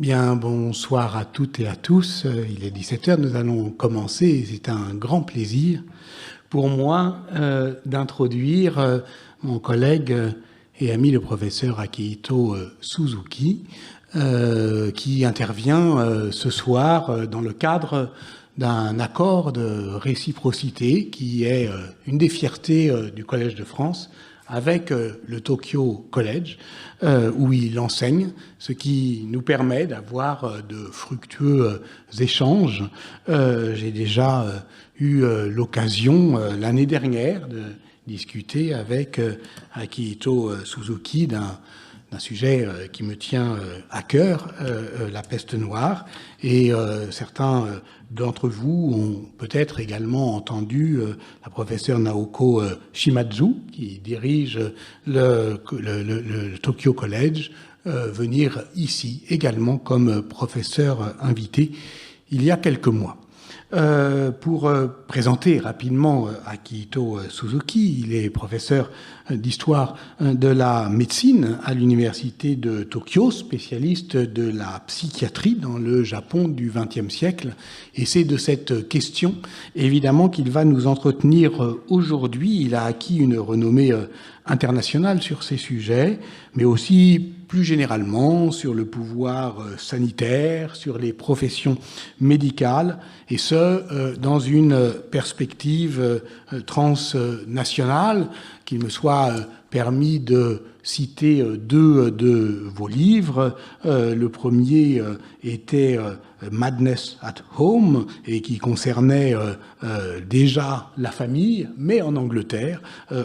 Bien, bonsoir à toutes et à tous. Il est 17h, nous allons commencer. C'est un grand plaisir pour moi d'introduire mon collègue et ami, le professeur Akihito Suzuki, qui intervient ce soir dans le cadre d'un accord de réciprocité qui est une des fiertés du Collège de France avec le Tokyo College, où il enseigne, ce qui nous permet d'avoir de fructueux échanges. J'ai déjà eu l'occasion l'année dernière de discuter avec Akihito Suzuki d'un sujet qui me tient à cœur, la peste noire, et certains d'entre vous ont peut-être également entendu la professeure Naoko Shimazu, qui dirige le Tokyo College, venir ici également comme professeur invité il y a quelques mois. Pour présenter rapidement Akihito Suzuki, il est professeur d'histoire de la médecine à l'Université de Tokyo, spécialiste de la psychiatrie dans le Japon du XXe siècle. Et c'est de cette question, évidemment, qu'il va nous entretenir aujourd'hui. Il a acquis une renommée internationale sur ces sujets, mais aussi plus généralement sur le pouvoir sanitaire, sur les professions médicales, et ce, dans une perspective transnationale, qu'il me soit permis de citer deux de vos livres. Le premier était Madness at Home, et qui concernait déjà la famille, mais en Angleterre,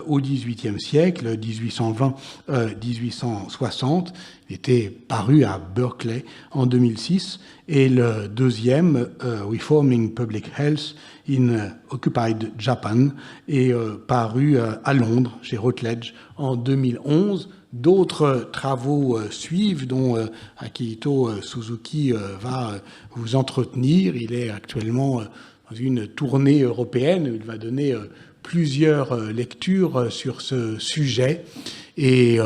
au XVIIIe siècle, 1820-1860. Il était paru à Berkeley en 2006. Et le deuxième, Reforming Public Health in Occupied Japan, est paru à Londres, chez Routledge, en 2011. D'autres travaux suivent, dont Akihito Suzuki va vous entretenir. Il est actuellement dans une tournée européenne où il va donner plusieurs lectures sur ce sujet et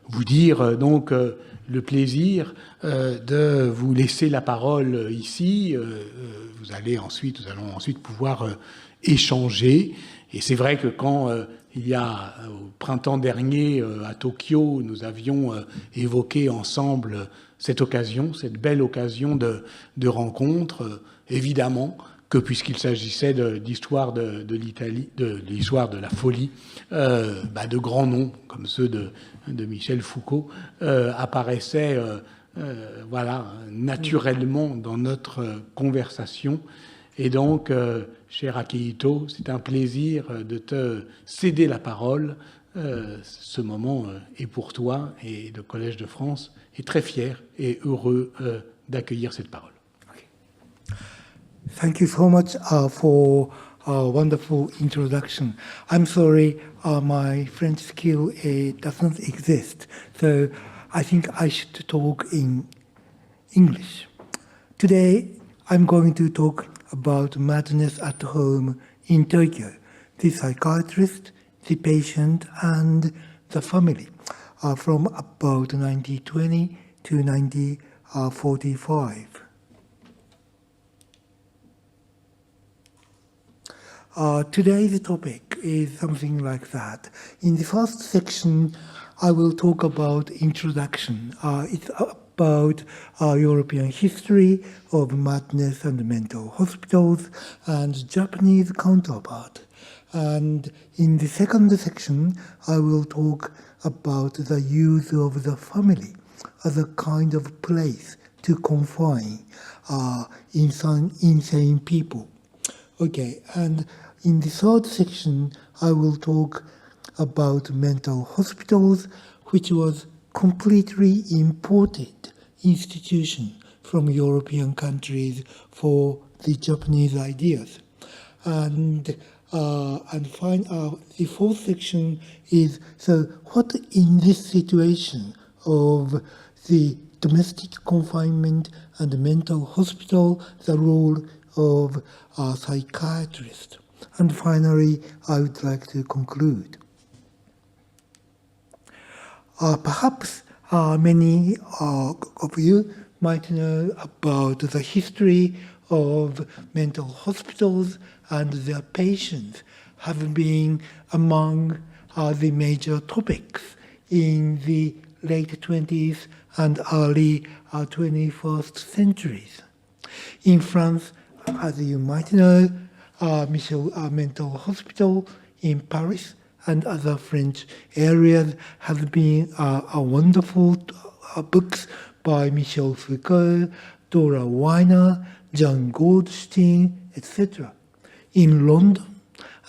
vous dire donc le plaisir de vous laisser la parole ici. Nous allons ensuite pouvoir échanger. Et c'est vrai que quand il y a, au printemps dernier, à Tokyo, nous avions évoqué ensemble cette occasion, cette belle occasion de rencontre, évidemment que puisqu'il s'agissait d'histoire de l'Italie, de l'histoire de la folie, de grands noms comme ceux de Michel Foucault apparaissaient naturellement dans notre conversation. Et donc, cher Akihito, c'est un plaisir de te céder la parole. Ce moment est pour toi, et le Collège de France est très fier et heureux d'accueillir cette parole. Okay. Thank you so much for a wonderful introduction. I'm sorry, my French skill does not exist, so I think I should talk in English. Today, I'm going to talk about madness at home in Tokyo, the psychiatrist, the patient, and the family, from about 1920 to 1945. Today's topic is something like that. In the first section, I will talk about introduction. It's about European history of madness and mental hospitals and Japanese counterpart. And in the second section, I will talk about the use of the family as a kind of place to confine insane people. Okay, and in the third section, I will talk about mental hospitals, which was completely imported institution from European countries for the Japanese ideas. And the fourth section is, so what in this situation of the domestic confinement and mental hospital, the role of a psychiatrist. And finally, I would like to conclude. Perhaps many of you might know about the history of mental hospitals and their patients have been among the major topics in the late 20th and early 21st centuries. In France, as you might know, Michel Mental Hospital in Paris and other French areas have been wonderful books by Michel Foucault, Dora Weiner, John Goldstein, etc. In London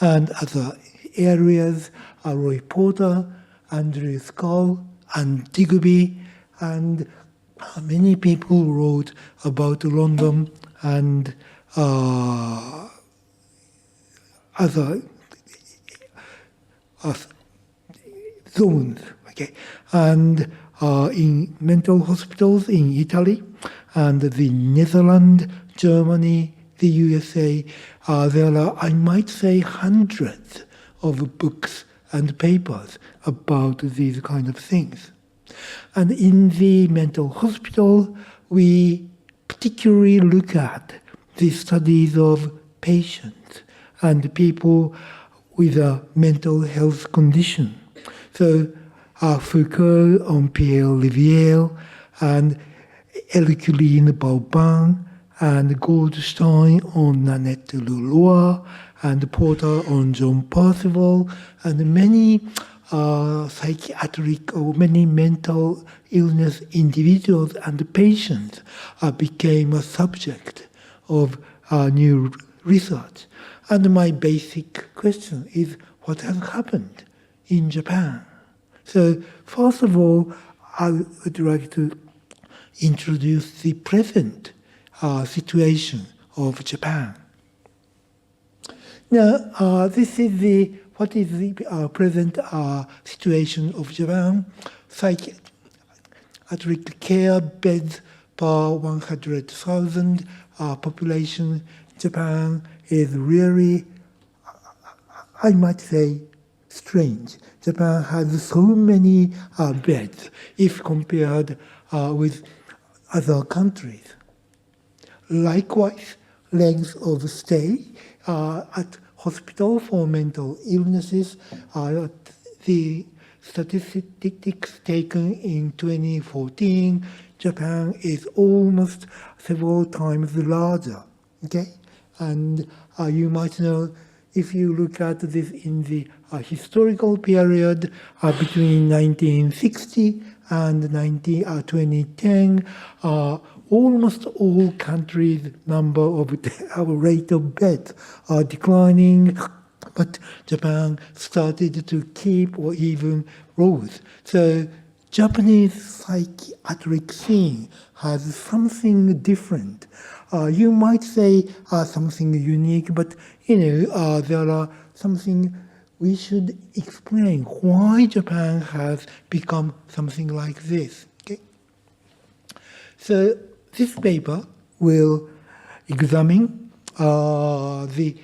and other areas, Roy Porter, Andrew Scull, and Digby, and many people wrote about London and other zones, okay, and in mental hospitals in Italy and the Netherlands, Germany, the USA, there are, I might say, hundreds of books and papers about these kind of things. And in the mental hospital, we particularly look at the studies of patients and people with a mental health condition. So Foucault on Pierre Rivière and Herculine Bourbon and Goldstein on Nanette Leroy and Porter on John Percival and many psychiatric or many mental illness individuals and patients became a subject of new research. And my basic question is, what has happened in Japan? So first of all, I would like to introduce the present situation of Japan. Now, this is what is the present situation of Japan. Psychiatric care beds per 100,000 population. Japan is really, I might say, strange. Japan has so many beds if compared with other countries. Likewise, length of stay at hospital for mental illnesses, the statistics taken in 2014, Japan is almost several times larger. Okay, and you might know, if you look at this in the historical period between 1960 and 2010, almost all countries' number of rate of beds are declining, but Japan started to keep or even rose. So Japanese psychiatric scene has something different. You might say something unique, but there are something we should explain why Japan has become something like this. Okay? So this paper will examine the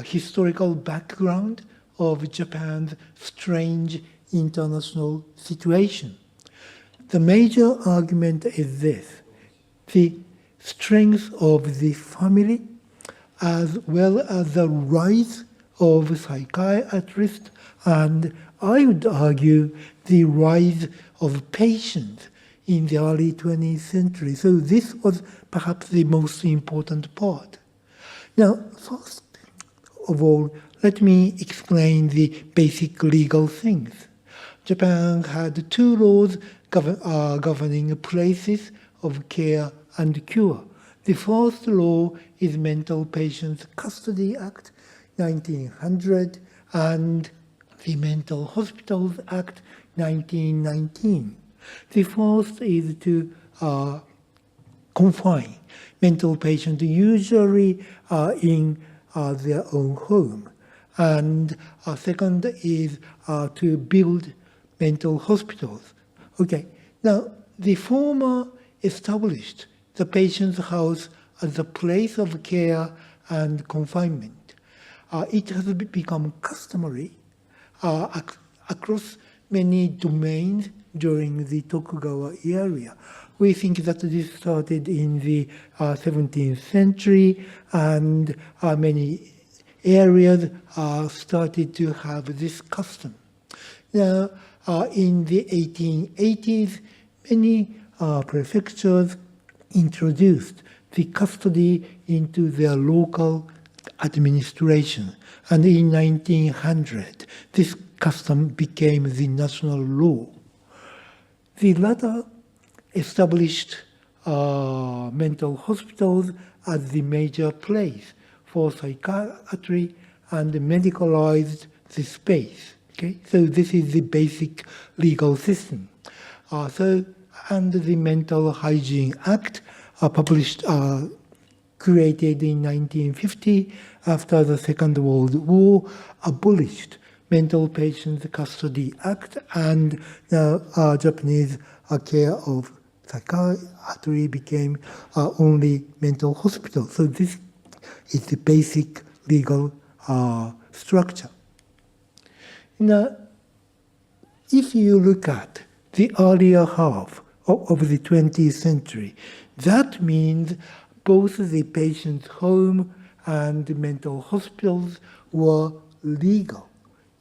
historical background of Japan's strange international situation. The major argument is this: the strength of the family, as well as the rise of psychiatrists, and I would argue the rise of patients in the early 20th century. So this was perhaps the most important part. Now, first of all, let me explain the basic legal things. Japan had two laws governing places of care and cure. The first law is Mental Patients Custody Act, 1900, and the Mental Hospitals Act, 1919. The first is to confine mental patients, usually in their own home. And second is to build mental hospitals. Okay, now the former established the patient's house as a place of care and confinement. It has become customary across many domains during the Tokugawa era. We think that this started in the 17th century, and many areas started to have this custom. Now, in the 1880s, many prefectures introduced the custody into their local administration. And in 1900, this custom became the national law. The latter established mental hospitals as the major place for psychiatry and medicalized the space. Okay? So this is the basic legal system. And the Mental Hygiene Act, created in 1950 after the Second World War, abolished Mental Patients Custody Act, and the Japanese care of psychiatry became only mental hospital. So this is the basic legal structure. Now, if you look at the earlier half of the 20th century, that means both the patient's home and the mental hospitals were legal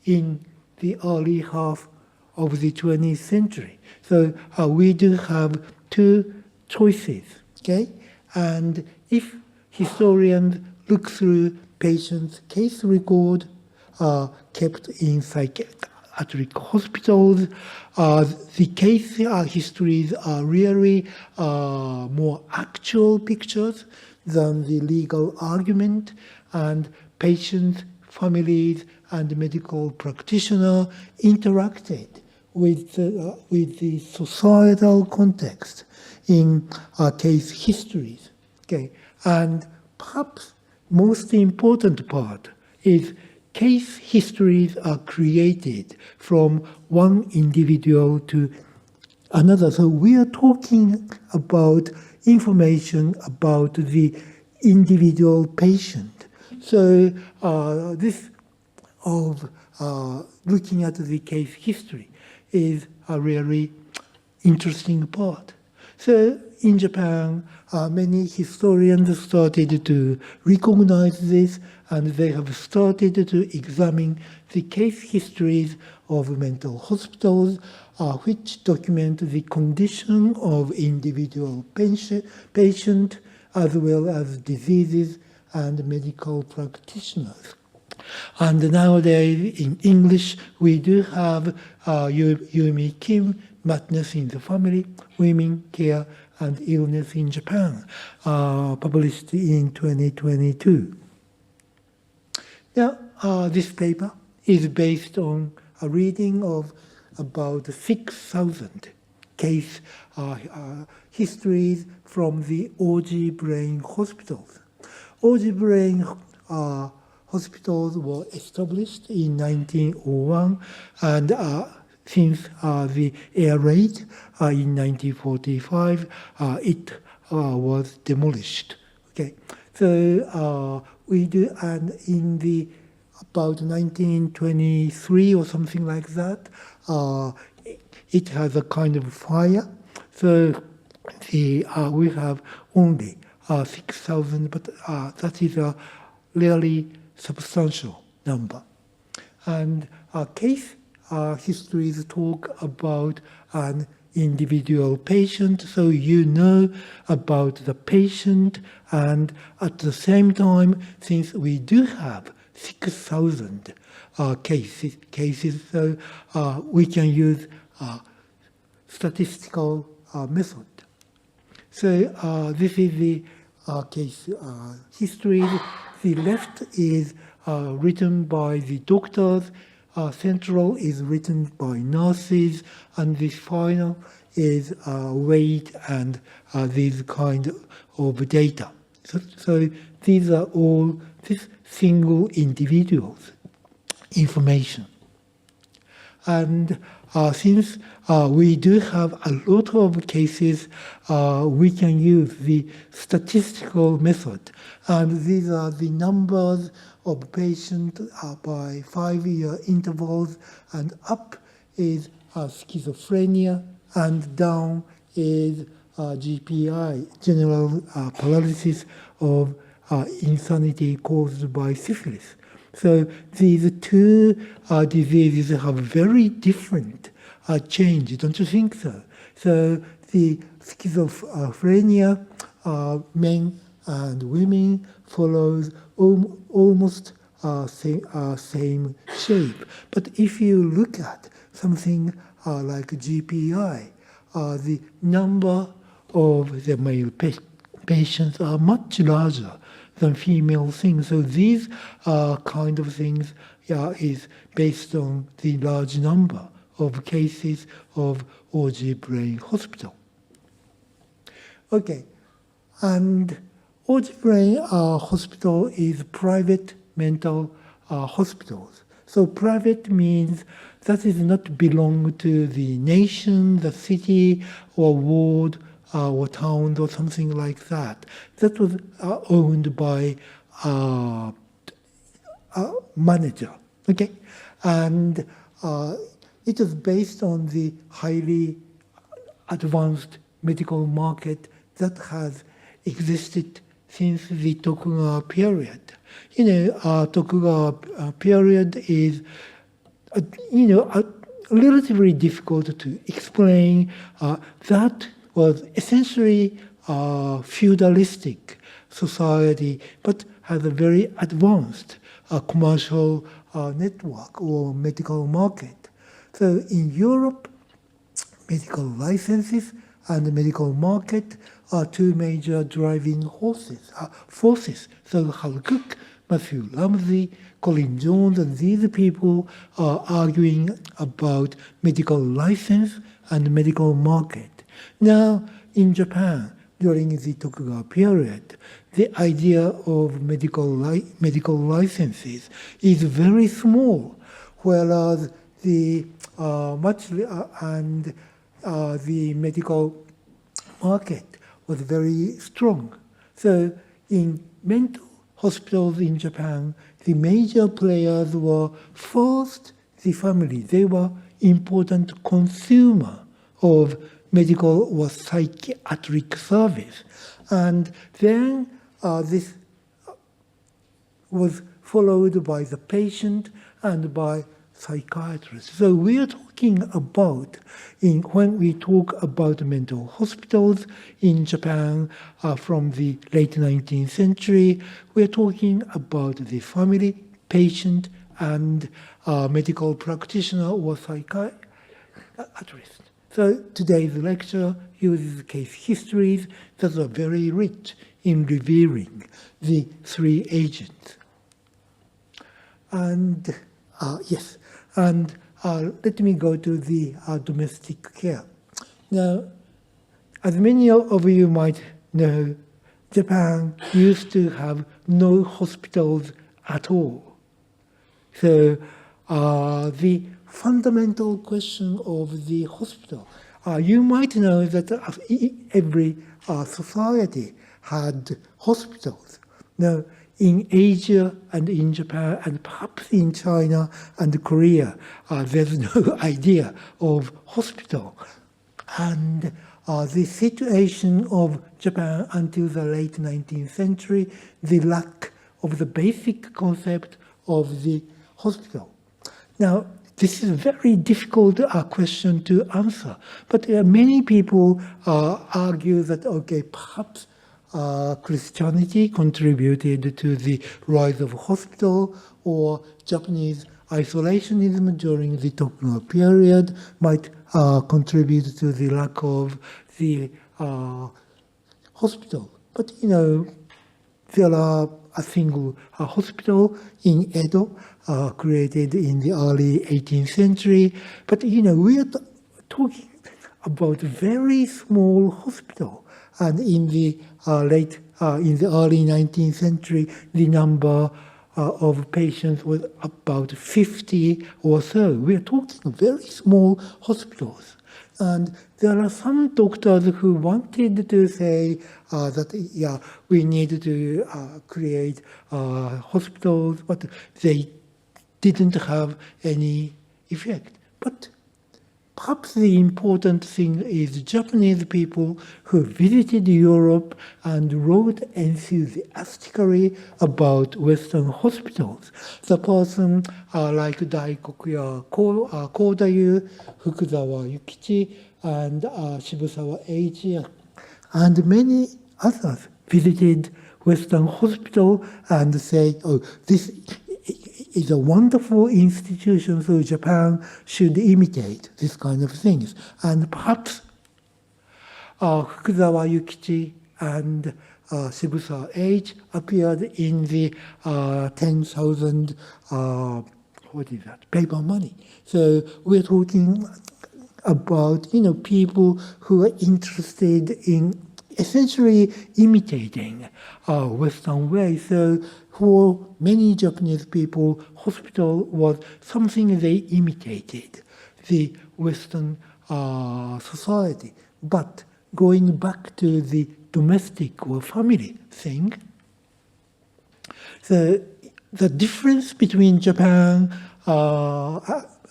in the early half of the 20th century. So we do have two choices, okay? And if historians look through patients' case record kept in psychiatric hospitals, the case histories are really more actual pictures than the legal argument, and patients, families, and medical practitioners interacted with the societal context in case histories. Okay, and perhaps most important part is case histories are created from one individual to another. So we are talking about information about the individual patient. So this of looking at the case history is a really interesting part. So in Japan, many historians started to recognize this, and they have started to examine the case histories of mental hospitals, which document the condition of individual patient, as well as diseases and medical practitioners. And nowadays, in English, we do have Yumi Kim, Madness in the Family, Women, Care, and Illness in Japan, published in 2022. Now, this paper is based on a reading of about 6,000 case histories from the Oji brain hospitals. Oji brain hospitals were established in 1901, and since the air raid in 1945, it was demolished. Okay, so we do, and in the about 1923 or something like that, it has a kind of fire. So we have only 6,000, but that is a really substantial number. And case histories talk about an individual patient, so you know about the patient, and at the same time, since we do have 6,000 cases, so we can use statistical method. So this is the case history. The left is written by the doctors, central is written by nurses, and this final is weight and these kind of data. So these are all this single individual's information. And since we do have a lot of cases, we can use the statistical method. And these are the numbers of patients by 5-year intervals, and up is schizophrenia, and down is GPI, general paralysis of insanity caused by syphilis. So these two diseases have very different change, don't you think so? So the schizophrenia, men and women, follows almost same shape. But if you look at something like GPI, the number of the male patients are much larger than female things. So these kind of things is based on the large number of cases of Oji Brain Hospital. Okay, and Oji Brain Hospital is private mental hospitals. So private means that is not belong to the nation, the city, or ward, or town, or something like that. That was owned by a manager, okay? And it is based on the highly advanced medical market that has existed since the Tokugawa period. Tokugawa period is, relatively difficult to explain. That was essentially a feudalistic society, but has a very advanced commercial network or medical market. So in Europe, medical licenses and the medical market are two major driving forces. So Hal Cook, Matthew Ramsey, Colin Jones, and these people are arguing about medical license and medical market. Now, in Japan, during the Tokugawa period, the idea of medical licenses is very small, whereas the the medical market was very strong. So in mental hospitals in Japan, the major players were first the family. They were important consumer of medical or psychiatric service. And then this was followed by the patient and by psychiatrists. So we are talking about, when we talk about mental hospitals in Japan from the late 19th century, we are talking about the family, patient, and medical practitioner or psychiatrist. So today's lecture uses case histories that are very rich in revealing the three agents. And yes, and let me go to the domestic care. Now, as many of you might know, Japan used to have no hospitals at all. So the fundamental question of the hospital, you might know that every society had hospitals. Now, in Asia and in Japan and perhaps in China and Korea, there's no idea of hospital. And the situation of Japan until the late 19th century, the lack of the basic concept of the hospital. Now, this is a very difficult question to answer, but many people argue that, okay, perhaps Christianity contributed to the rise of hospital, or Japanese isolationism during the Tokugawa period might contribute to the lack of the hospital. But, there are a single hospital in Edo created in the early 18th century. But, we are talking about a very small hospital. And in the early 19th century, the number of patients was about 50 or so. We are talking very small hospitals. And there are some doctors who wanted to say that, we need to create hospitals, but they didn't have any effect. But perhaps the important thing is Japanese people who visited Europe and wrote enthusiastically about Western hospitals. The person like Daikoku Kodayu, Fukuzawa Yukichi, and Shibusawa Eiichi, and many others visited Western hospital and said, oh, this is a wonderful institution, so Japan should imitate this kind of things. And perhaps Fukuzawa Yukichi and Shibusawa Eiichi appeared in the 10,000 paper money. So we're talking about people who are interested in essentially imitating Western ways. So for many Japanese people, hospital was something they imitated, the Western society. But going back to the domestic or family thing, the difference between Japan,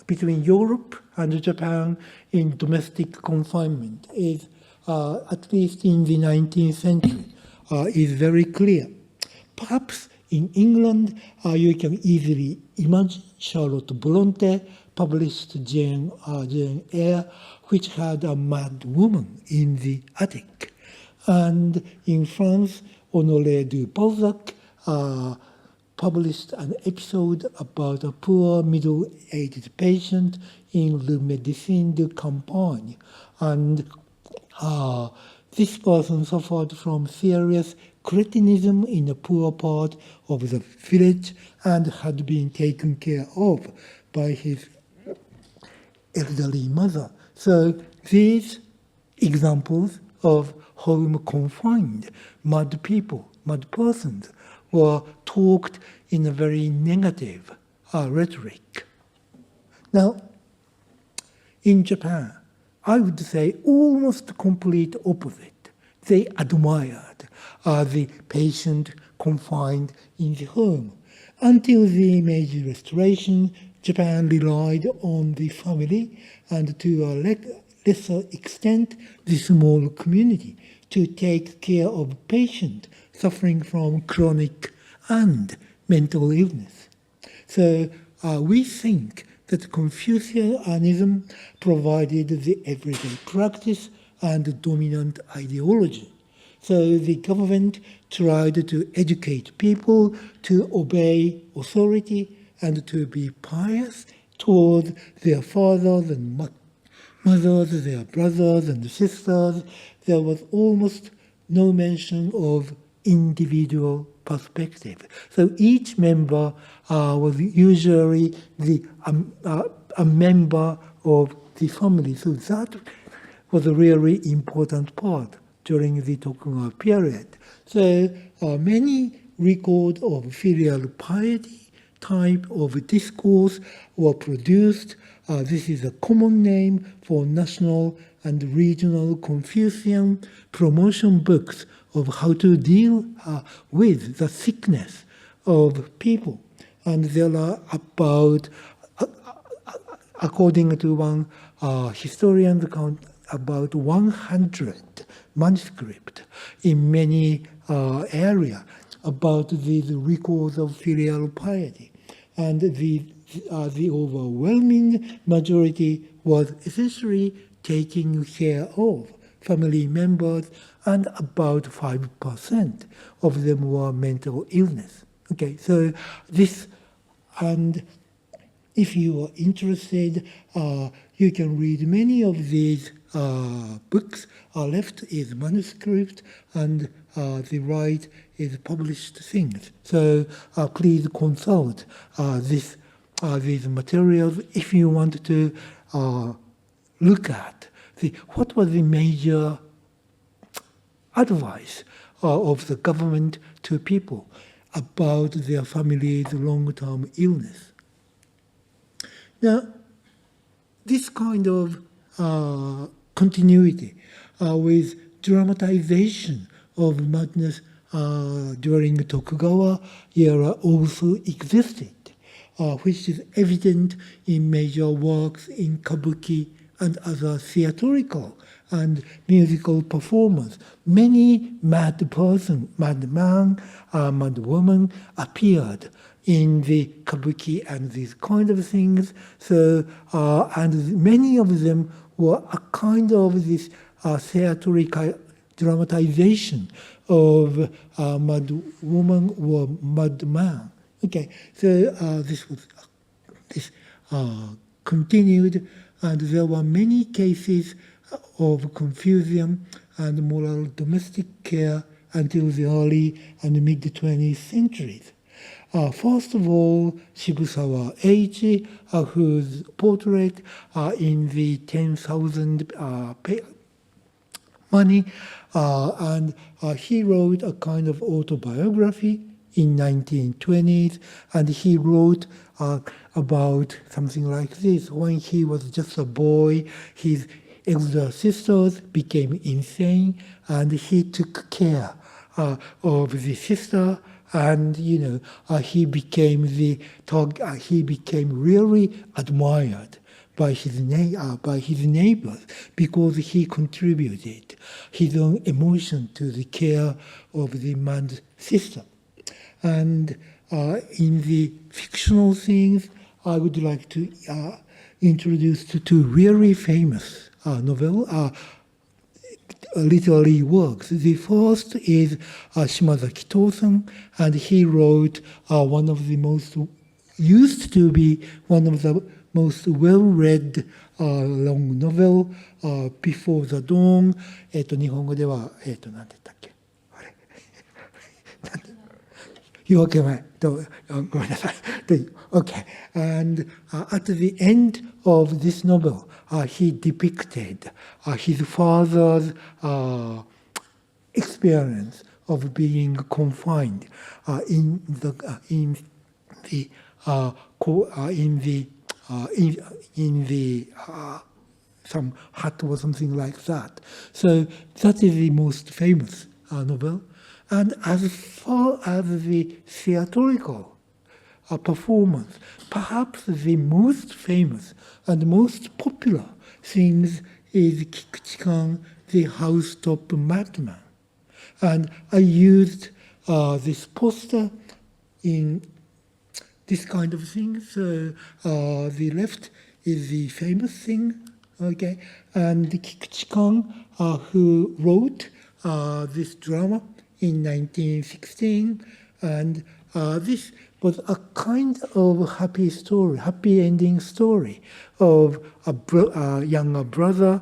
between Europe and Japan in domestic confinement is, at least in the 19th century, is very clear. Perhaps in England, you can easily imagine Charlotte Bronte published Jane Eyre, which had a mad woman in the attic. And in France, Honoré de Balzac published an episode about a poor middle-aged patient in Le Médecin de Campagne. And this person suffered from serious cretinism in a poor part of the village and had been taken care of by his elderly mother. So these examples of home confined, mad people, mad persons, were talked in a very negative rhetoric. Now, in Japan, I would say almost complete opposite. They admired the patient confined in the home. Until the Meiji Restoration, Japan relied on the family and to a lesser extent the small community to take care of patients suffering from chronic and mental illness. So we think that Confucianism provided the everyday practice and dominant ideology. So the government tried to educate people to obey authority and to be pious toward their fathers and mothers, their brothers and sisters. There was almost no mention of individual perspective. So each member was usually a member of the family. So that was a really important part during the Tokugawa period. So many records of filial piety type of discourse were produced. This is a common name for national and regional Confucian promotion books of how to deal with the sickness of people. And there are about, according to one historian's account, about 100 manuscripts in many areas about these records of filial piety. And the overwhelming majority was essentially taking care of family members, and about 5% of them were mental illness. Okay, so this, and if you are interested, you can read many of these books. Left is manuscript, and the right is published things. So please consult these materials if you want to look at what was the major advice of the government to people about their family's long-term illness. Now, this kind of continuity with dramatization of madness during the Tokugawa era also existed, which is evident in major works in Kabuki and other theatrical and musical performers. Many mad man, mad woman appeared in the kabuki and these kind of things. So, and many of them were a kind of this theatrical dramatization of mad woman or mad man. Okay, so this continued, and there were many cases of confusion and moral domestic care until the early and mid-20th centuries. First of all, Shibusawa Eiichi, whose portrait in the 10,000 money, and he wrote a kind of autobiography in 1920s, and he wrote about something like this. When he was just a boy, his elder sisters became insane, and he took care of the sister, and he became really admired by his neighbors because he contributed his own emotion to the care of the mad sister. And in the fictional things, I would like to introduce two really famous literary works. The first is Shimazaki Tosan, and he wrote used to be one of the most well-read long novel, Before the Dawn. 日本語では、なんて言ったっけ？あれ夜明け前。ごめんなさい。Okay. And at the end of this novel, he depicted his father's experience of being confined in some hut or something like that. So that is the most famous novel. And as far as the theatrical performance, perhaps the most famous and most popular things is Kikuchi-kan, the Housetop Madman. And I used this poster in this kind of thing. So the left is the famous thing, okay? And Kikuchi-kan, who wrote this drama in 1916, and this was a kind of happy ending story of a younger brother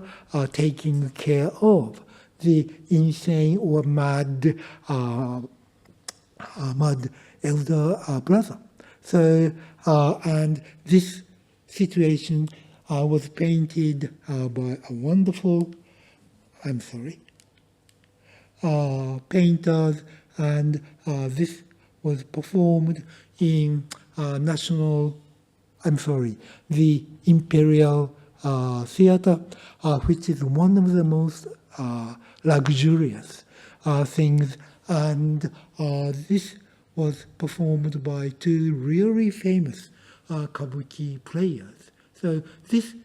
taking care of the insane or mad elder brother. So, and this situation was painted by a wonderful, painters, and this was performed in the Imperial Theatre, which is one of the most luxurious things, and this was performed by two really famous kabuki players. So this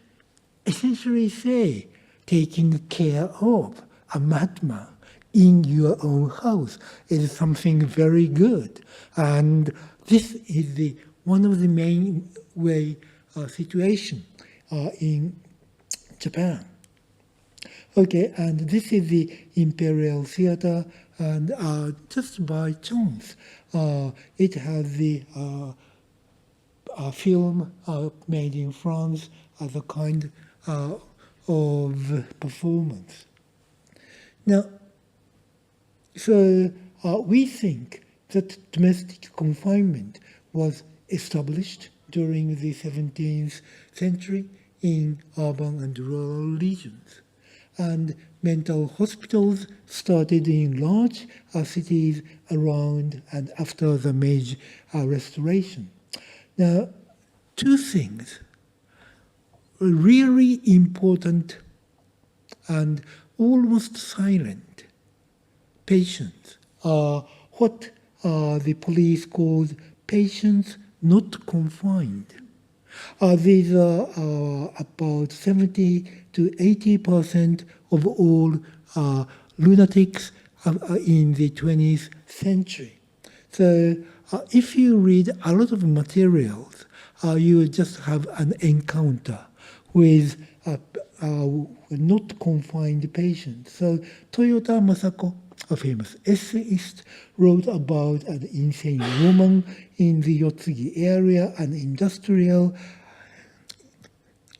essentially say taking care of a madman in your own house is something very good, and this is one of the main situation in Japan. Okay, and this is the Imperial Theatre, and just by chance, it has the film made in France as a kind of performance. Now, so we think that domestic confinement was established during the 17th century in urban and rural regions, and mental hospitals started in large cities around and after the Meiji Restoration. Now, two things were really important and almost silent patients are what the police called patients not confined. These are about 70 to 80% of all lunatics in the 20th century. So if you read a lot of materials, you just have an encounter with not confined patients. So Toyota Masako, a famous essayist, wrote about an insane woman in the Yotsugi area, an industrial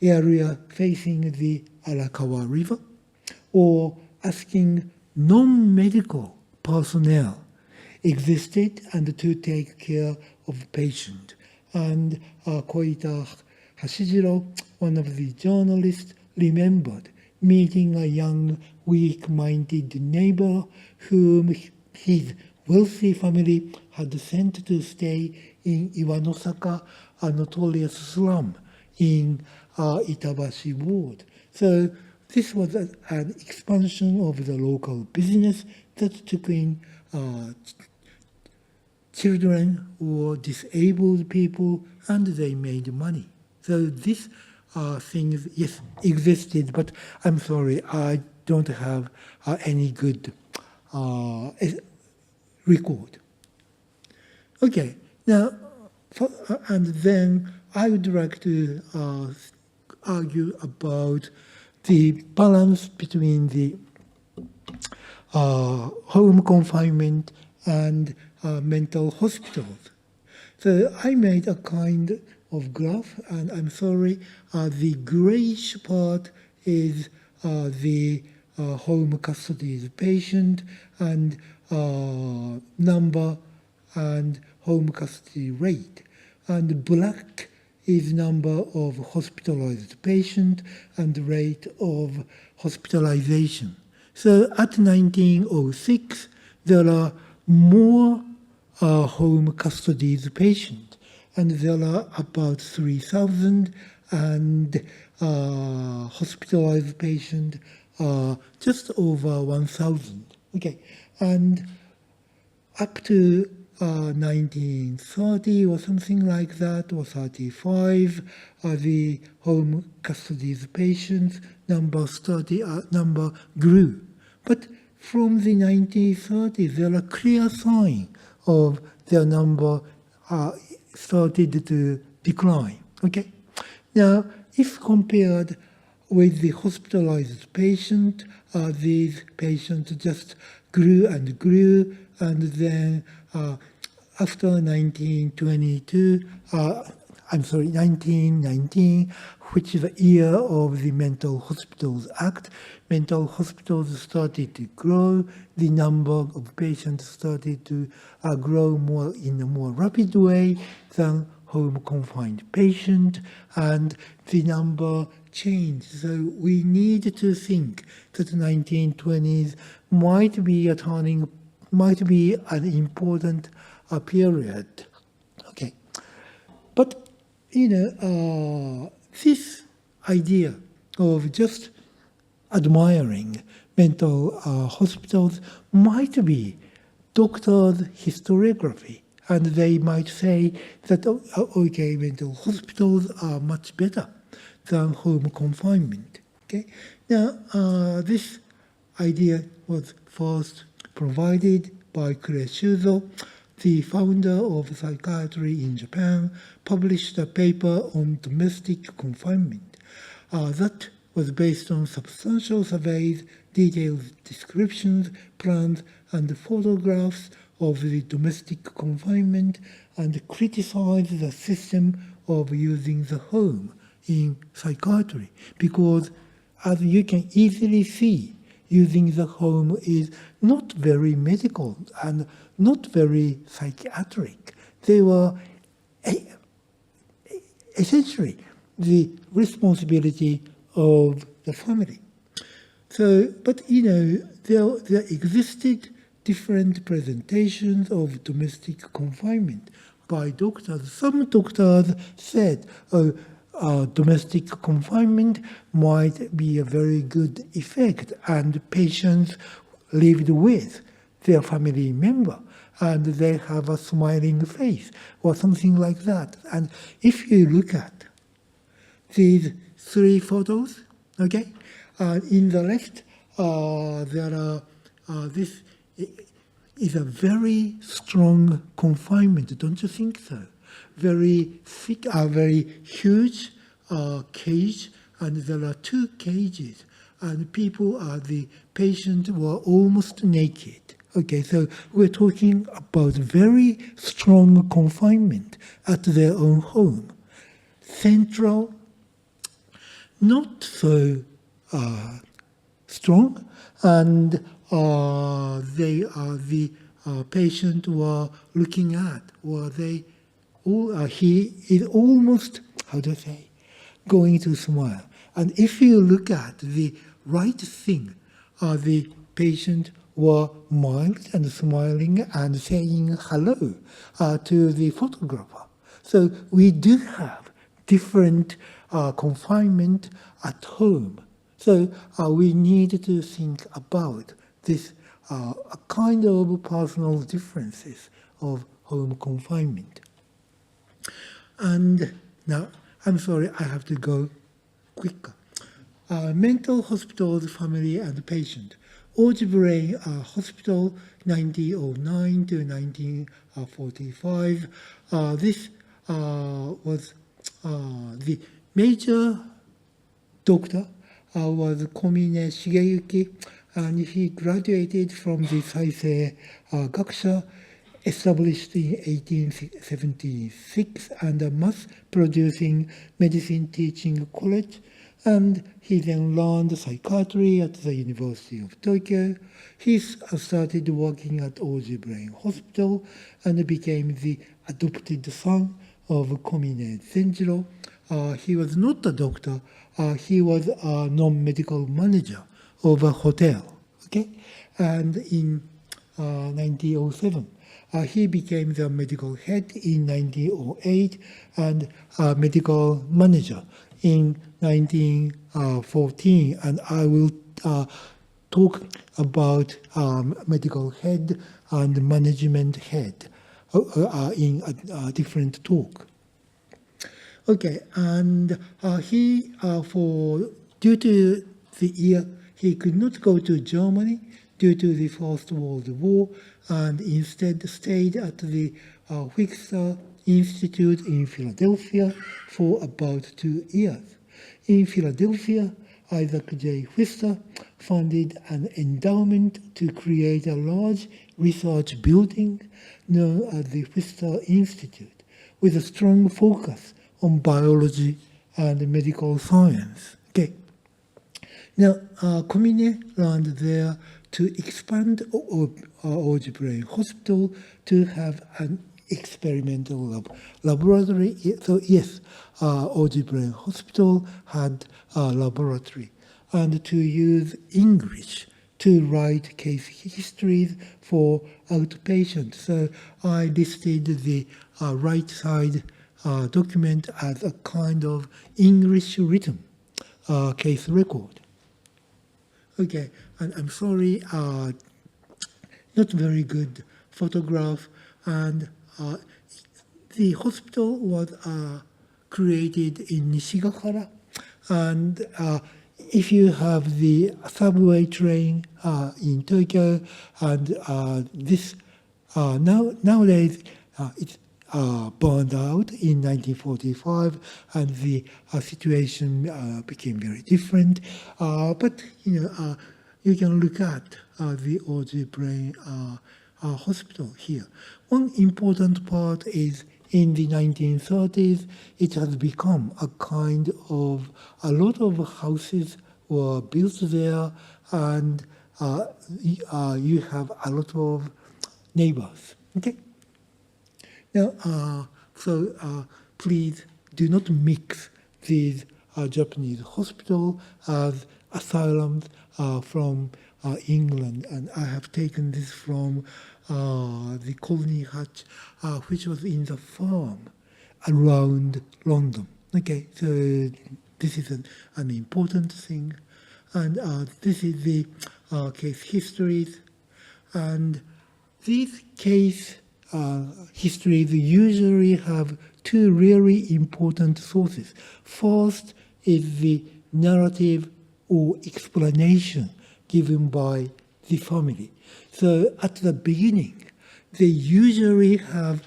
area facing the Arakawa River, or asking non-medical personnel existed and to take care of the patient. And Koita Hashijiro, one of the journalists, remembered meeting a young, weak-minded neighbor whom his wealthy family had sent to stay in Iwanosaka, a notorious slum in Itabashi ward. So this was an expansion of the local business that took in children or disabled people, and they made money. So these things, yes, existed, but I'm sorry, I don't have any good record. Okay, now, and then I would like to argue about the balance between the home confinement and mental hospitals. So I made a kind of graph, and I'm sorry, the grayish part is the home custody patient and number and home custody rate. And black is number of hospitalized patient and rate of hospitalization. So at 1906, there are more home custody patient, and there are about 3,000, and hospitalized patient just over 1,000. Okay, and up to 1930 or something like that, or 35, the home custody patients number grew. But from the 1930s, there are clear signs of their number started to decline. Okay, now if compared with the hospitalized patient, these patients just grew and grew, and then after 1919, which is the year of the Mental Hospitals Act, mental hospitals started to grow. The number of patients started to grow more in a more rapid way than home confined patient, and the number changed. So we need to think that the 1920s might be an important period. Okay, but this idea of just admiring mental hospitals might be doctors' historiography, and they might say that, okay, mental hospitals are much better than home confinement. Okay, now this idea was first provided by Kure Shuzo, the founder of psychiatry in Japan, published a paper on domestic confinement that was based on substantial surveys, detailed descriptions, plans, and photographs of the domestic confinement, and criticized the system of using the home in psychiatry, because as you can easily see, using the home is not very medical and not very psychiatric. They were essentially the responsibility of the family. So, but there existed different presentations of domestic confinement by doctors. Some doctors said, domestic confinement might be a very good effect, and patients lived with their family member, and they have a smiling face, or something like that. And if you look at these three photos, okay? In the left, there are, this is a very strong confinement, don't you think so? Very thick, very huge cage, and there are two cages, and people, the patient were almost naked. Okay, so we're talking about very strong confinement at their own home. Central, not so strong, and they are the patient were looking at, or they, he is almost, how do I say, going to smile. And if you look at the right thing, the patient were mild and smiling and saying hello to the photographer. So we do have different confinement at home. So we need to think about this kind of personal differences of home confinement. And now, I'm sorry, I have to go quicker. Mental hospitals, family and patient. Oji Hospital, 1909 to 1945. This was the major doctor was Komine Shigeyuki, and he graduated from the Saisei Gakusha, established in 1876, and a mass-producing medicine teaching college. And he then learned psychiatry at the University of Tokyo. He started working at Oji Hospital and became the adopted son of Komine Zenjiro. He was not a doctor, he was a non-medical manager of a hotel. Okay? And in 1907, he became the medical head in 1908 and medical manager in 1914, and I will talk about medical head and management head in a different talk. Okay, and he, due to the year, he could not go to Germany due to the First World War, and instead stayed at the Whistler Institute in Philadelphia for about 2 years. In Philadelphia, Isaac J. Whistler funded an endowment to create a large research building known as the Whistler Institute, with a strong focus on biology and medical science. Okay. Now, Komine learned there to expand Oji Hospital to have an experimental laboratory. So yes, Oji Hospital had a laboratory, and to use English to write case histories for outpatients. So I listed the right side document as a kind of English written case record. Okay, and I'm sorry, not very good photograph, and the hospital was created in Nishigahara, and if you have the subway train in Tokyo, and this nowadays it's burned out in 1945, and the situation became very different. But you can look at the Oji Hospital here. One important part is in the 1930s, it has become a kind of, a lot of houses were built there, and you have a lot of neighbors. Okay. Now, please do not mix these Japanese hospitals as asylums from England, and I have taken this from the colony hutch, which was in the farm around London. Okay, so this is an important thing, and this is the case histories, and these case histories usually have two really important sources. First, is the narrative or explanation given by the family. So at the beginning, they usually have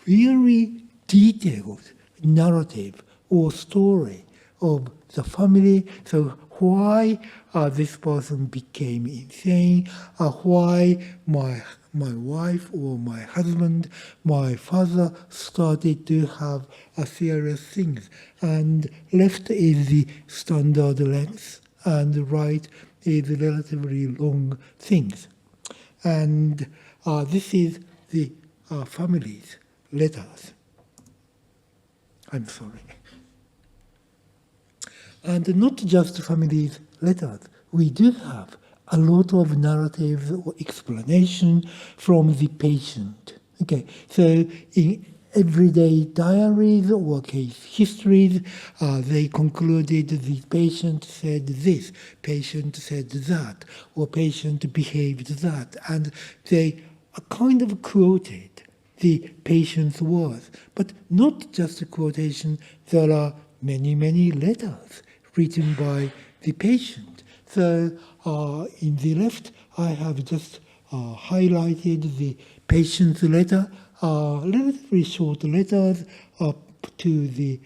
really detailed narrative or story of the family. So why this person became insane, why my wife or my husband, my father started to have serious things. And left is the standard length, and right is relatively long things. And this is the family's letters. I'm sorry. And not just family's letters. We do have a lot of narratives or explanation from the patient. Okay, so in everyday diaries or case histories, they concluded the patient said this, patient said that, or patient behaved that, and they kind of quoted the patient's words. But not just a quotation, there are many, many letters written by the patient. So in the left, I have just highlighted the patient's letter, relatively short letters to the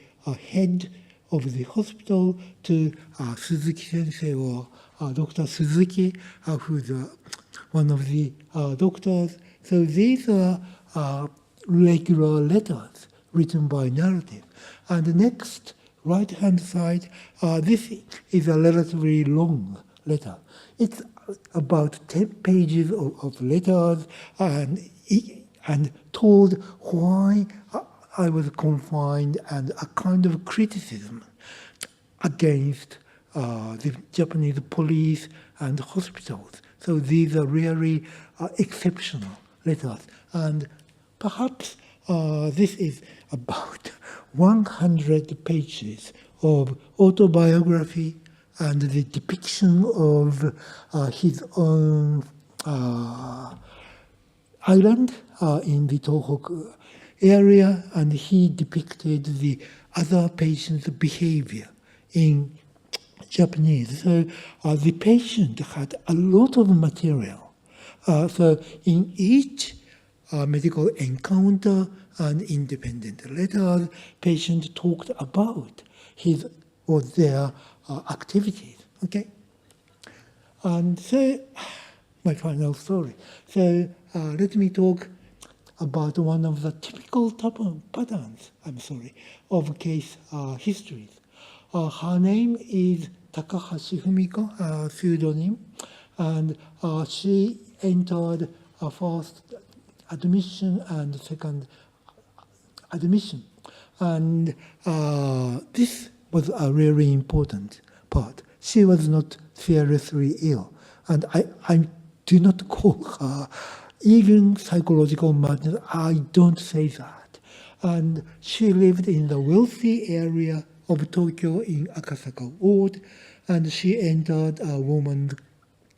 head of the hospital, to Suzuki sensei or Dr. Suzuki, who's one of the doctors. So these are regular letters written by narrative. And the next right-hand side, this is a relatively long letter. It's about 10 pages of letters and told why I was confined and a kind of criticism against the Japanese police and hospitals. So these are really exceptional letters. And perhaps this is about 100 pages of autobiography and the depiction of his own island in the Tohoku area, and he depicted the other patients' behavior in Japanese. So the patient had a lot of material. So in each medical encounter and independent letters, patient talked about his or their activities. Okay, and so my final story. So let me talk about one of the typical patterns. Of case histories. Her name is Takahashi Fumiko, pseudonym, and she entered first admission and second admission. And this was a really important part. She was not seriously ill. And I do not call her even psychological madness. I don't say that. And she lived in the wealthy area of Tokyo in Akasaka Ward, and she entered a woman's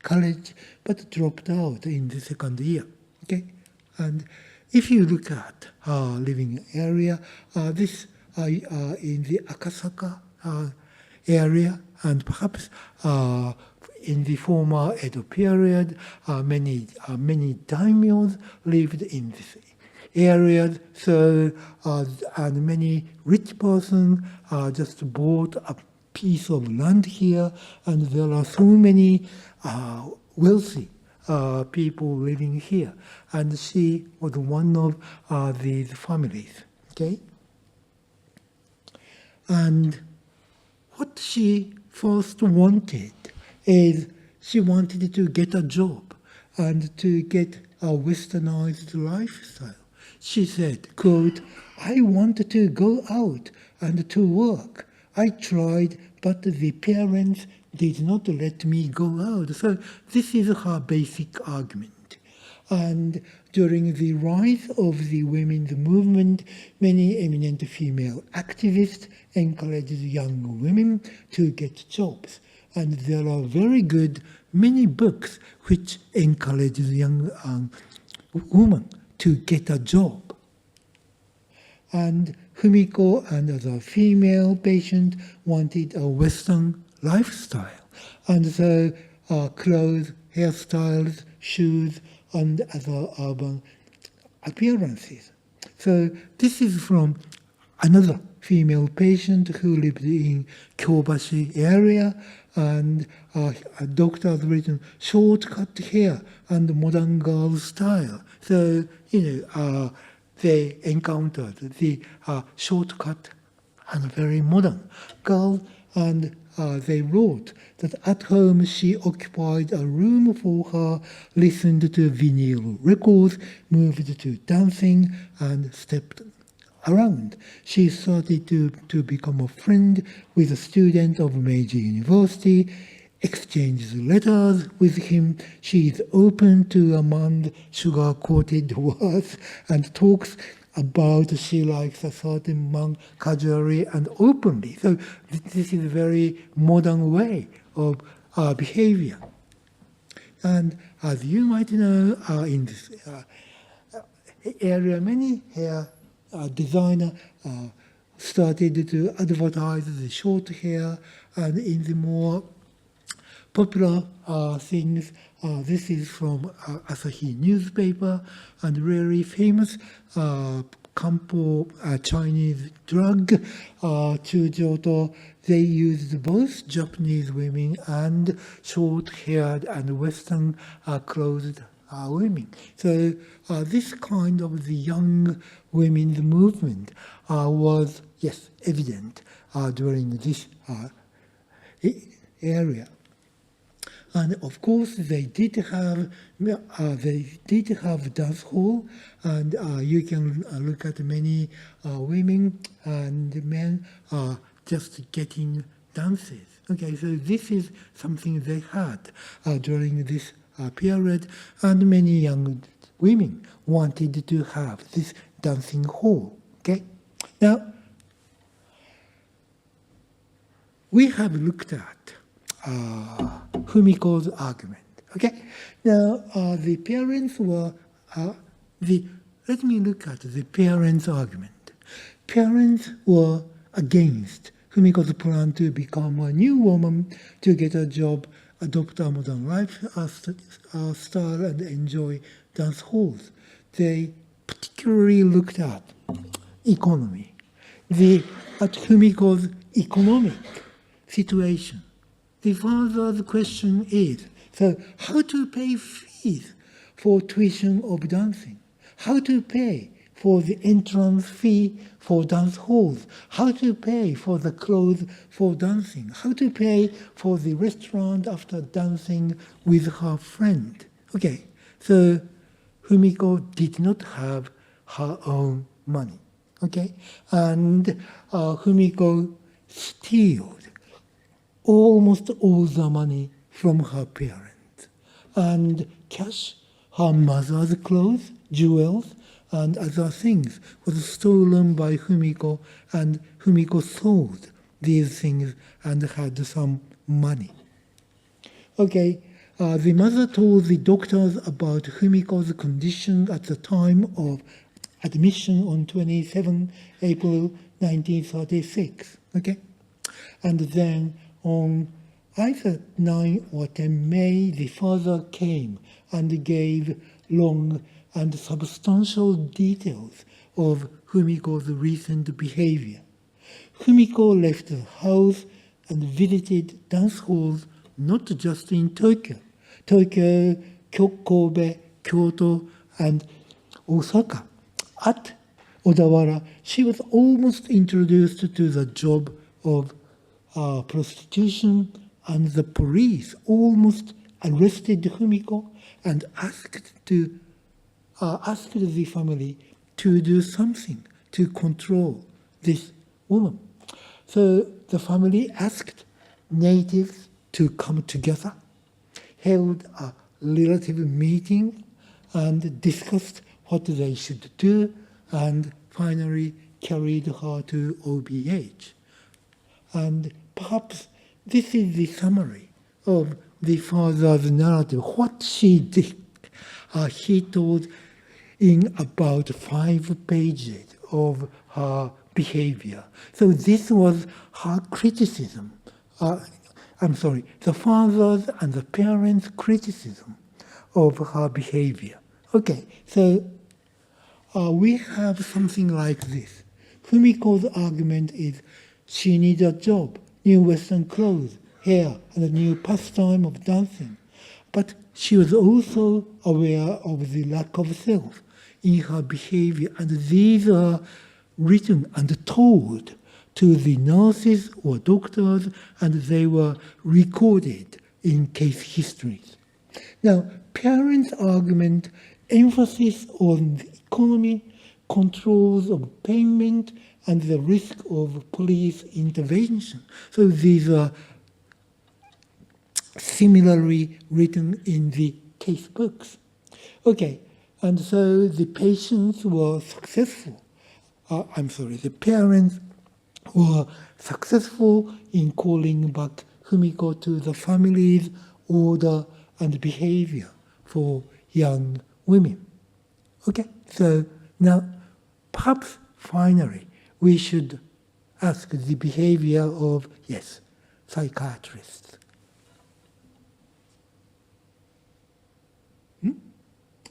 college but dropped out in the second year. Okay, and if you look at her living area, this in the Akasaka area, and perhaps in the former Edo period, many daimyos lived in this area. So, and many rich persons just bought a piece of land here, and there are so many wealthy people living here. And she was one of these families. Okay, and what she first wanted is she wanted to get a job and to get a westernized lifestyle. She said, quote, "I wanted to go out and to work. I tried, but the parents did not let me go out." So this is her basic argument. And during the rise of the women's movement, many eminent female activists encouraged young women to get jobs. And there are very good many books which encourage young women to get a job. and Fumiko and the female patient wanted a Western lifestyle. And so clothes, hairstyles, shoes, and other urban appearances. So this is from another female patient who lived in Kyobashi area, and a doctor has written shortcut hair and modern girl style. So, they encountered the shortcut and very modern girl, and they wrote that at home she occupied a room for her, listened to vinyl records, moved to dancing, and stepped around. She started to become a friend with a student of Meiji University, exchanges letters with him. She is open to among sugar-coated words and talks about she likes a certain man casually and openly. So this is a very modern way of behavior. And as you might know, in this area, many hair designers started to advertise the short hair, and in the more popular things, this is from Asahi newspaper, and really famous Kampo Chinese drug, Chujoto. They used both Japanese women and short-haired and Western clothed women. So this kind of the young women's movement was, yes, evident during this area. And of course, they did have dance hall, and you can look at many women and men just getting dances. Okay, so this is something they had during this period, and many young women wanted to have this dancing hall. Okay, now we have looked at Fumiko's argument. Okay, now the parents were let me look at the parents' argument. Parents were against Fumiko's plan to become a new woman, to get a job, adopt a modern lifestyle, and enjoy dance halls. They particularly looked at economy, at Fumiko's economic situation. The father's question is, so how to pay fees for tuition of dancing? How to pay for the entrance fee for dance halls? How to pay for the clothes for dancing? How to pay for the restaurant after dancing with her friend? Okay, so Fumiko did not have her own money. Okay, and Fumiko steals almost all the money from her parents, and cash, her mother's clothes, jewels, and other things was stolen by Fumiko, and Fumiko sold these things and had some money. Okay, the mother told the doctors about Fumiko's condition at the time of admission on 27 April 1936. Okay, and then on either 9 or 10 May, the father came and gave long and substantial details of Fumiko's recent behavior. Fumiko left the house and visited dance halls not just in Tokyo, Kobe, Kyoto, and Osaka. At Odawara, she was almost introduced to the job of prostitution, and the police almost arrested Fumiko and asked the family to do something to control this woman. So the family asked natives to come together, held a relative meeting, and discussed what they should do, and finally carried her to OBH. And perhaps this is the summary of the father's narrative, what she did. He told in about 5 pages of her behavior. So this was her criticism. The father's and the parents' criticism of her behavior. Okay, so we have something like this. Fumiko's argument is she needs a job, new Western clothes, hair, and a new pastime of dancing. But she was also aware of the lack of self in her behavior, and these are written and told to the nurses or doctors, and they were recorded in case histories. Now, parents' argument, emphasis on the economy, controls of payment, and the risk of police intervention. So these are similarly written in the case books. Okay, and so the patients were successful. The parents were successful in calling back Fumiko to the family's order and behavior for young women. Okay, so now perhaps finally we should ask the behavior of, yes, psychiatrists.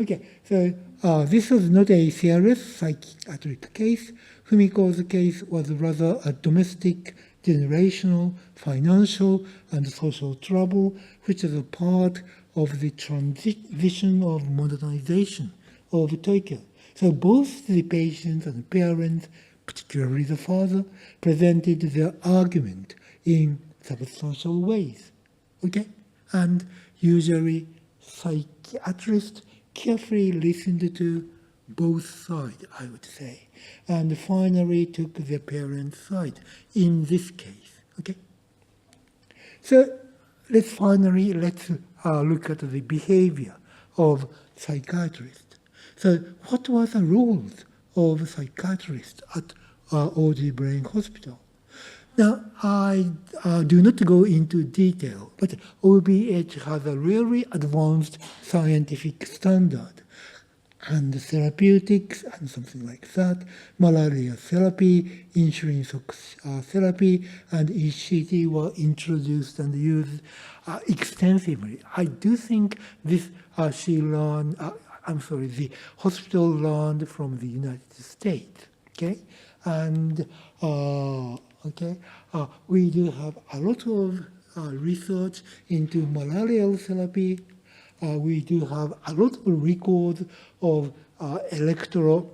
Okay, so this was not a serious psychiatric case. Fumiko's case was rather a domestic, generational, financial, and social trouble, which is a part of the transition of modernization of Tokyo. So both the patients and the parents, particularly the father, presented their argument in substantial ways. Okay? And usually psychiatrists carefully listened to both sides, I would say, and finally took the parents' side in this case. Okay? So let's look at the behavior of psychiatrists. So what were the roles of psychiatrists at Oji Brain Hospital? Now, I do not go into detail, but OBH has a really advanced scientific standard, and therapeutics and something like that, malaria therapy, insulin therapy, and ECT were introduced and used extensively. I do think this the hospital learned from the United States. Okay, and we do have a lot of research into malarial therapy. We do have a lot of records of electro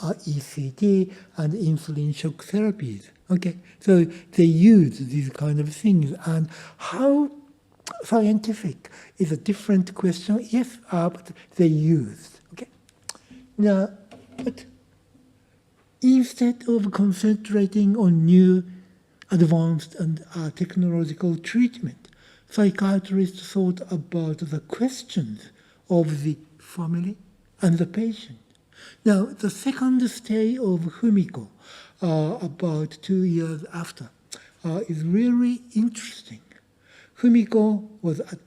ECT and insulin shock therapies. Okay, so they use these kind of things, and how scientific is a different question. Yes, but they used. Okay, now, but instead of concentrating on new, advanced, and technological treatment, psychiatrists thought about the questions of the family and the patient. Now, the second stay of Fumiko, about 2 years after, is really interesting. Fumiko was at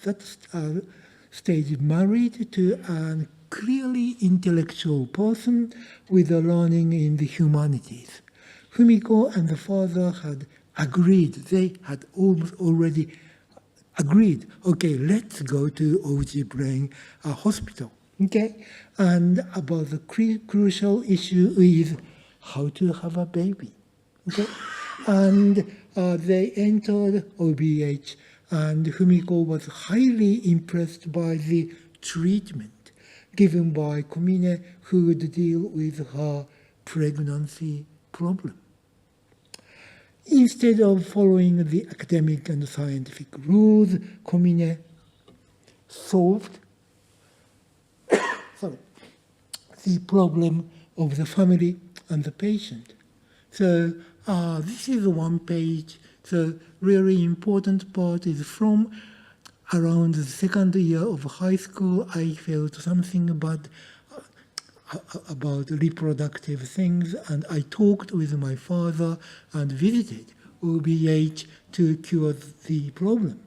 that stage married to a clearly intellectual person with a learning in the humanities. Fumiko and the father had agreed, they had almost already agreed, okay, let's go to Oji Brain Hospital. Okay, and about the crucial issue is how to have a baby. Okay, and they entered OBH, and Fumiko was highly impressed by the treatment given by Komine, who would deal with her pregnancy problem. Instead of following the academic and scientific rules, Komine solved the problem of the family and the patient. So this is one page. The really important part is from around the second year of high school. I felt something about reproductive things, and I talked with my father and visited OBH to cure the problem.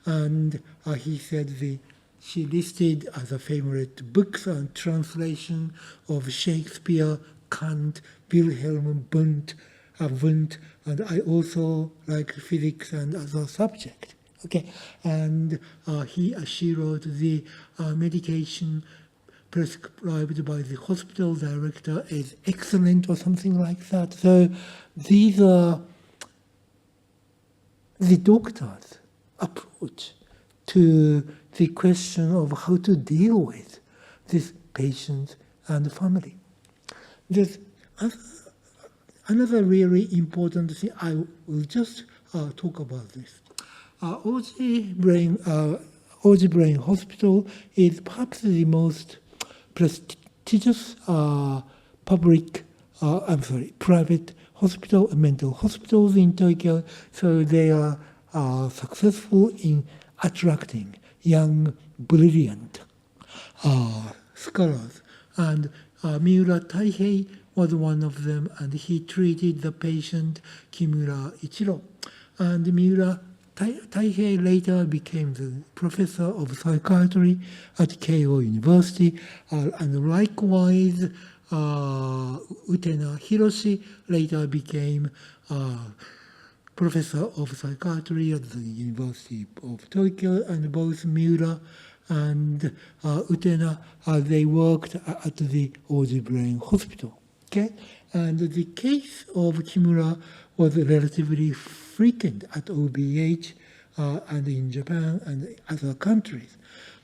And he said the she listed as a favorite books and translation of Shakespeare, Kant, Wilhelm Wundt, and I also like physics and other subjects. Okay, and she wrote the medication prescribed by the hospital director is excellent or something like that. So these are the doctor's approach to the question of how to deal with this patient and family. There's another really important thing. I will just talk about this. Oji Brain Hospital is perhaps the most prestigious private hospital, mental hospitals in Tokyo. So they are successful in attracting young, brilliant scholars. And Miura Taihei was one of them, and he treated the patient Kimura Ichiro. And Miura Taihei later became the professor of psychiatry at Keio University, and likewise Utena Hiroshi later became professor of psychiatry at the University of Tokyo, and both Miura and Utena, they worked at the Oji Brain Hospital. Okay? And the case of Kimura was relatively frequent at OBH and in Japan and other countries.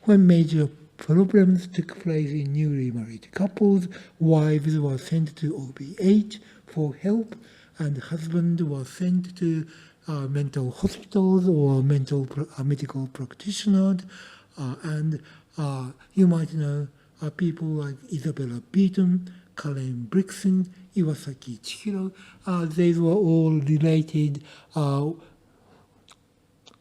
When major problems took place in newly married couples, wives were sent to OBH for help, and husband was sent to mental hospitals or medical practitioners. And you might know people like Isabella Beaton, Karen Brixton, Iwasaki Chihiro. These were all related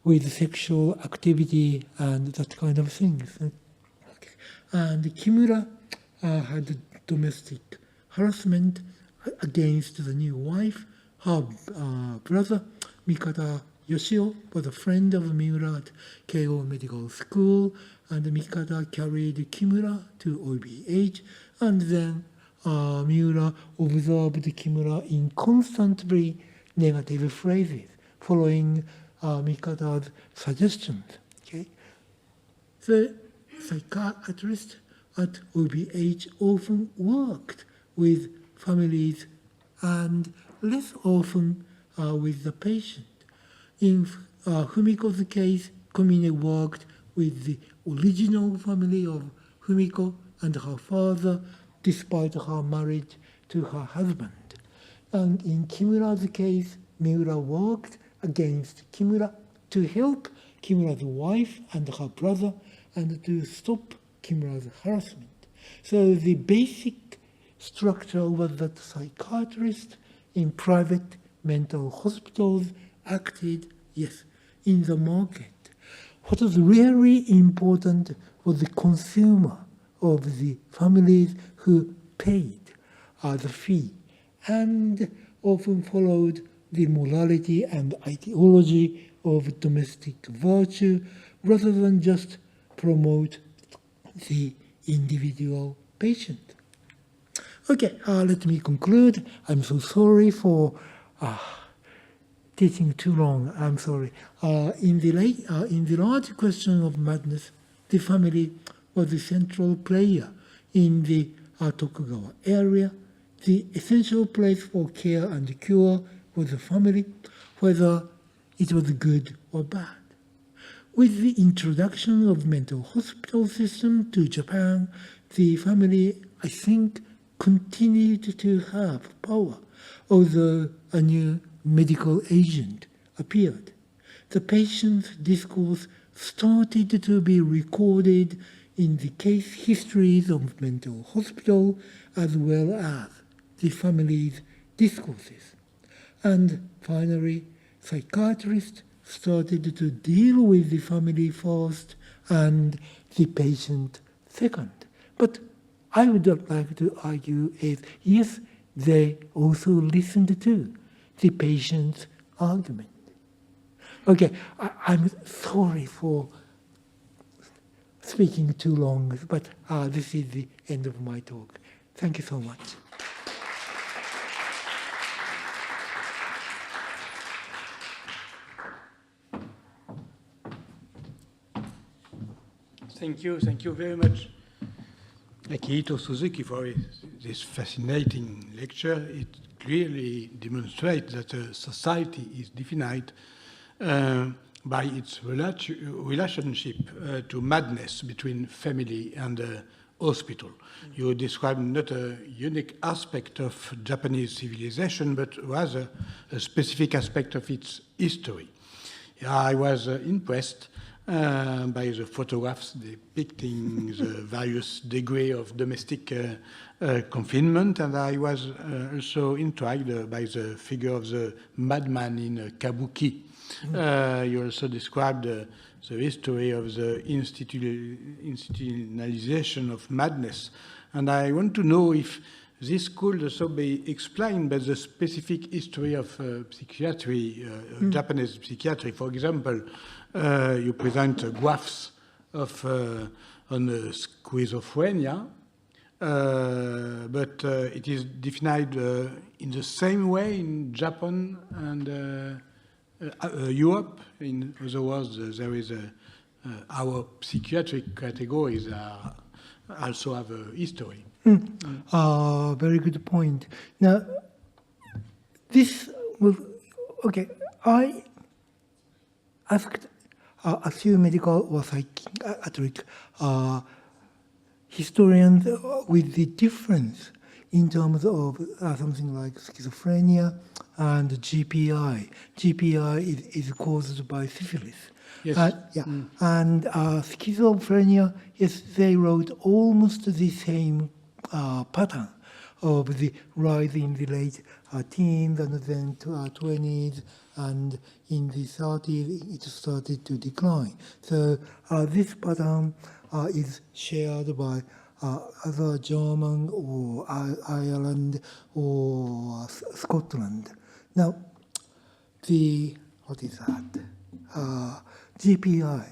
with sexual activity and that kind of things. Okay. And Kimura had domestic harassment against the new wife. Her brother, Mikata Yoshio, was a friend of Miura at Keio Medical School, and Mikata carried Kimura to OBH, and then Miura observed Kimura in constantly negative phrases, following Mikata's suggestions. Okay? The psychiatrist at OBH often worked with families and less often with the patient. In Fumiko's case, Komine worked with the original family of Fumiko and her father, despite her marriage to her husband. And in Kimura's case, Miura worked against Kimura to help Kimura's wife and her brother and to stop Kimura's harassment. So the basic structure was that psychiatrists in private mental hospitals acted, yes, in the market. What was really important was the consumer of the families who paid the fee and often followed the morality and ideology of domestic virtue rather than just promote the individual patient. Okay, let me conclude. I'm so sorry for teaching too long. I'm sorry. In the large question of madness, the family was the central player in the Tokugawa area. The essential place for care and cure was the family, whether it was good or bad. With the introduction of mental hospital system to Japan, the family, I think, continued to have power, although a new medical agent appeared. The patient's discourse started to be recorded in the case histories of mental hospital as well as the family's discourses. And finally, psychiatrists started to deal with the family first and the patient second. But I would like to argue is, yes, they also listened to the patient's argument. Okay, I'm sorry for speaking too long, but this is the end of my talk. Thank you so much. Thank you very much, Akihito Suzuki, for this fascinating lecture. It clearly demonstrates that a society is defined by its relationship to madness between family and hospital. You described not a unique aspect of Japanese civilization, but rather a specific aspect of its history. I was impressed by the photographs depicting the various degree of domestic confinement, and I was also intrigued by the figure of the madman in Kabuki. You also described the history of the institutionalization of madness, and I want to know if this could also be explained by the specific history of psychiatry, Japanese psychiatry. For example, you present graphs of on schizophrenia, but it is defined in the same way in Japan and Europe. In other words, there is our psychiatric categories also have a history. Very good point. Now, this will, okay, I asked a few medical or psychiatric historians with the difference in terms of something like schizophrenia and GPI. GPI is caused by syphilis. Yes. And schizophrenia, yes, they wrote almost the same pattern of the rise in the late teens and then 20s, and in the 30s it started to decline. So this pattern is shared by other German or Ireland or Scotland. Now, what is that? GPI.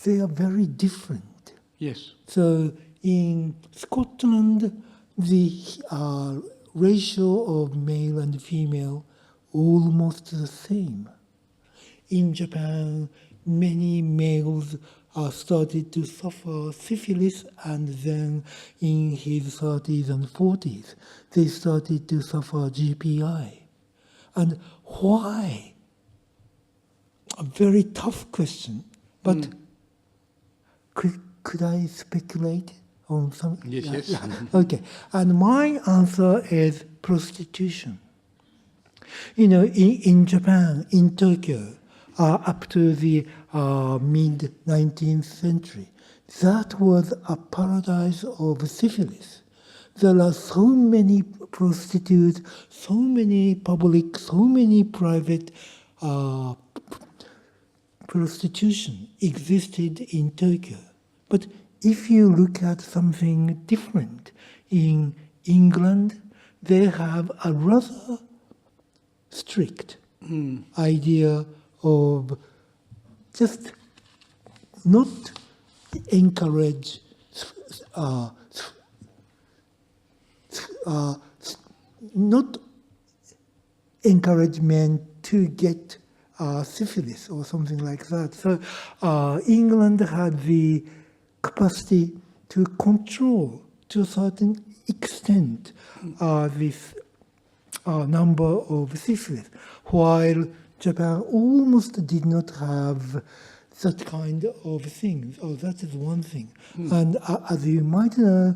They are very different. Yes. So in Scotland, the ratio of male and female almost the same. In Japan, many males started to suffer syphilis, and then in his 30s and 40s, they started to suffer GPI. And why? A very tough question, but could I speculate on something? Yes. Okay, and my answer is prostitution. You know, in Japan, in Tokyo, up to the mid-19th century, that was a paradise of syphilis. There are so many prostitutes, so many public, so many private prostitution existed in Tokyo. But if you look at something different, in England, they have a rather strict idea of just not encourage men to get syphilis or something like that. So England had the capacity to control, to a certain extent, this number of syphilis, while Japan almost did not have that kind of things. Oh, that is one thing. And as you might know,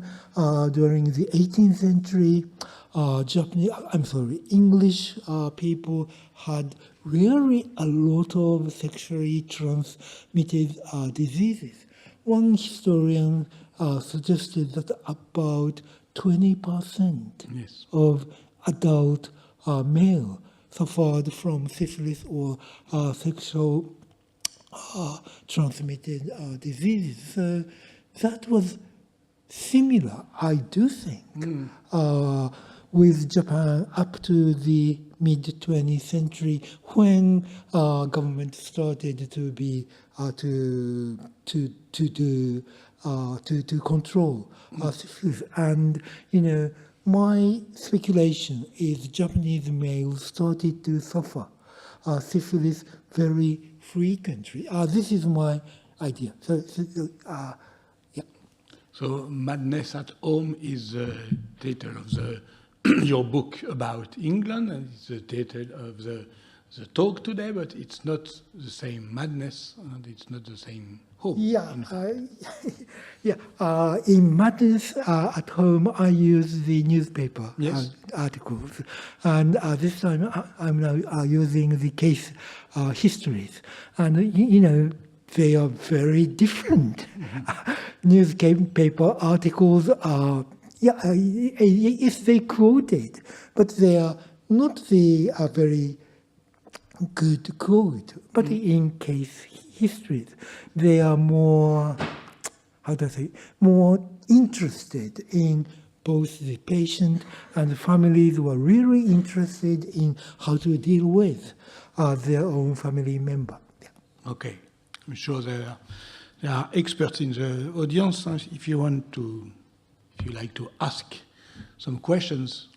during the 18th century, English people had really a lot of sexually transmitted diseases. One historian suggested that about 20% of adult male suffered from syphilis or sexual transmitted diseases. So that was similar, I do think, with Japan up to the mid-20th century when government started to be to control syphilis. And my speculation is Japanese males started to suffer syphilis very frequently. This is my idea. So Madness at Home is the title of your book about England, and it's the title of the talk today, but it's not the same madness, and it's not the same home. In Madness at Home, I use the newspaper articles, and this time I'm now using the case histories, and they are very different. Newspaper articles are, if they quoted, but they are not the very good quote. But in case histories, they are more, more interested in both the patient and the families who are really interested in how to deal with their own family member. Okay. I'm sure there are experts in the audience. If you like to ask some questions,